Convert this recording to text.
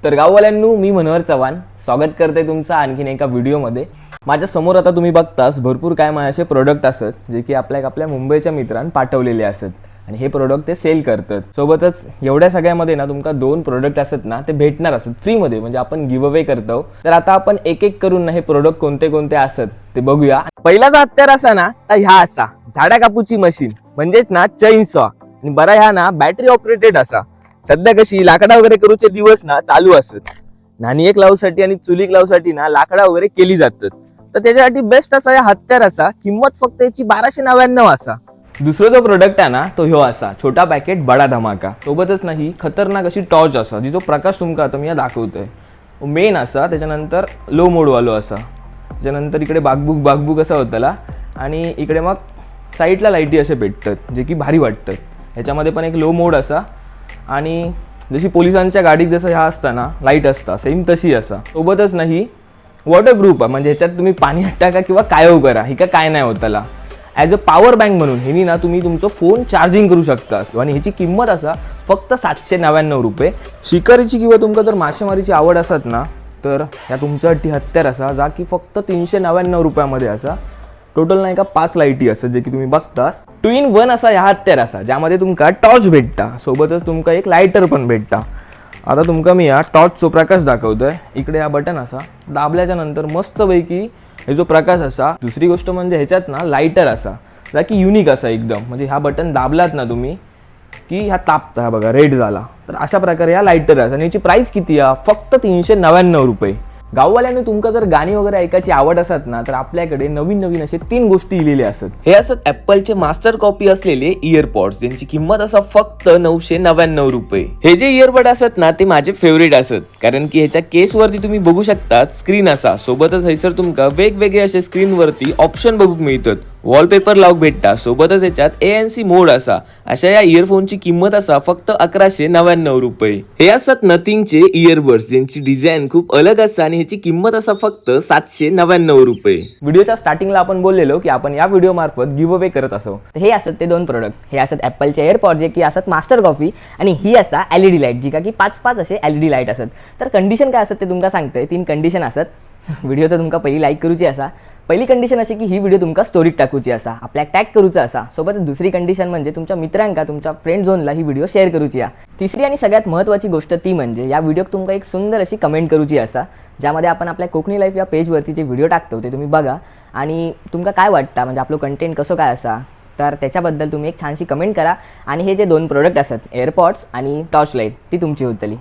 तर गाववाल्यांनो, मी मनोहर चव्हाण स्वागत करते तुमचं आणखीन एका व्हिडिओमध्ये। माझ्या समोर आता तुम्ही बघतास भरपूर काय माझे प्रोडक्ट असत जे की आपल्या मुंबईच्या मित्रांनी पाठवलेले असत आणि हे प्रोडक्ट ते सेल करतात। सोबतच एवढ्या सगळ्यामध्ये ना तुमका दोन प्रोडक्ट असत ना ते भेटणार असत फ्री मध्ये, म्हणजे आपण गिव्ह अवे करतो। तर आता आपण एक एक करून ना हे प्रोडक्ट कोणते कोणते असत ते बघूया। पहिलाचा हत्यार असा ना तर ह्या असा झाडा कापूची मशीन म्हणजेच ना चैनसॉ, आणि बरा ह्या ना बॅटरी ऑपरेटेड असा। सध्या कशी लाकडा वगैरे करूचे दिवस ना चालू असत, नाणी एक लावसाठी आणि चुलीक लावसाठी ना लाकडा वगैरे केली जातात। तर त्याच्यासाठी बेस्ट असा या हत्यार असा, किंमत फक्त याची 1299 असा। दुसरा जो प्रोडक्ट आहे ना तो ह्यो असा छोटा पॅकेट बडा धमाका। सोबतच नाही खतरनाक अशी टॉर्च असा जिचो प्रकाश तुमका आता मी दाखवतोय। मेन असा, त्याच्यानंतर लो मोड वालो असा, त्याच्यानंतर इकडे बागबुक असा होतला, आणि इकडे मग साईडला लाईटी असे भेटतात जे की भारी वाटतात। ह्याच्यामध्ये पण एक लो मोड असा, आणि जशी पोलिसांच्या गाडीत जसं ह्या असता ना लाईट असता सेम तशी असा। सोबतच नाही वॉटरप्रूफ आहे, म्हणजे ह्याच्यात तुम्ही पाणी टाका किंवा कायव करा ही काय नाही होतला। ॲज अ पॉवर बँक म्हणून हे ना तुम्ही तुमचं फोन चार्जिंग करू शकता, आणि ह्याची किंमत असा फक्त 799 रुपये। शिकारीची किंवा तुमका जर मासेमारीची आवड असत ना तर ह्या तुमच्यासाठी हत्यार असा जा की फक्त 399 रुपयामध्ये असा। टोटल नाही का 5 लाईटी असतात जे की तुम्ही बघतास। 2 in 1 असा ह्या हत्यार असा, ज्यामध्ये तुमका टॉर्च भेटता, सोबतच तुमका एक लायटर पण भेटता। आता तुमका मी या टॉर्चचो प्रकाश दाखवतोय। इकडे हा बटन असा दाबल्याच्या नंतर मस्तपैकी हे जो प्रकाश असा। दुसरी गोष्ट म्हणजे ह्याच्यात ना लायटर असा जा की युनिक असा एकदम, म्हणजे हा बटन दाबलात ना तुम्ही की ह्या तापता, हा बघा रेड झाला। तर अशा प्रकारे हा लायटर असा, आणि याची प्राइस किती आहे फक्त 399 रुपये। गाववाल्यांनी तुमका जर गाणी वगैरे ऐकायची आवड असत ना तर आपल्याकडे नवीन नवीन असे 3 गोष्टी इलेल्या असत। हे असत ऍपलचे मास्टर कॉपी असलेले इयरपॉड्स, ज्यांची किंमत असा फक्त 999 रुपये। हे जे इयरबड असत ना ते माझे फेवरेट असत, कारण की ह्याच्या केस वरती तुम्ही बघू शकता स्क्रीन असा। सोबतच हैसर तुमका वेगवेगळे असे स्क्रीन वरती ऑप्शन बघूक मिळतात, वॉलपेपर लावूक भेटता। सोबतच याच्यात ANC मोड असा। अशा या इयरफोनची किंमत असा फक्त 1199 रुपये। हे असतात नथिंगचे इयरबड्स, ज्यांची डिझाईन खूप अलग असा, आणि ह्याची किंमत असा फक्त 799 रुपये। व्हिडिओच्या स्टार्टिंगला आपण बोललेलो की आपण या व्हिडिओ मार्फत गिव्ह अवे करत असो। तर हे असत ते दोन प्रोडक्ट, हे असत ॲपलचे एअरपॉड जे की असत मास्टर कॉफी, आणि ही असा LED लाईट जी का की 5 असे LED लाईट असत। तर कंडिशन काय असत ते तुमका सांगतोय। 3 कंडिशन असत। व्हिडिओ तर तुमका पहिली लाईक करूची असा। पहिली कंडिशन अशी की ही व्हिडिओ तुमका स्टोरीत टाकूची असा, आपल्या टॅग करूचा असा। सोबत दुसरी कंडिशन म्हणजे तुमच्या मित्रांका तुमच्या फ्रेंड झोनला ही व्हिडिओ शेअर करूची आहे। तिसरी आणि सगळ्यात महत्त्वाची गोष्ट ती म्हणजे या व्हिडिओत तुमका एक सुंदर अशी कमेंट करूची असा, ज्यामध्ये आपण आपल्या कोकणी लाईफ या पेजवरती जे व्हिडिओ टाकतो ते तुम्ही बघा, आणि तुमका काय वाटतं म्हणजे आपलं कंटेंट कसं काय असा, तर त्याच्याबद्दल तुम्ही एक छानशी कमेंट करा। आणि हे जे 2 प्रोडक्ट असतात एअरपॉड्स आणि टॉर्च लाईट ती तुमची होतली।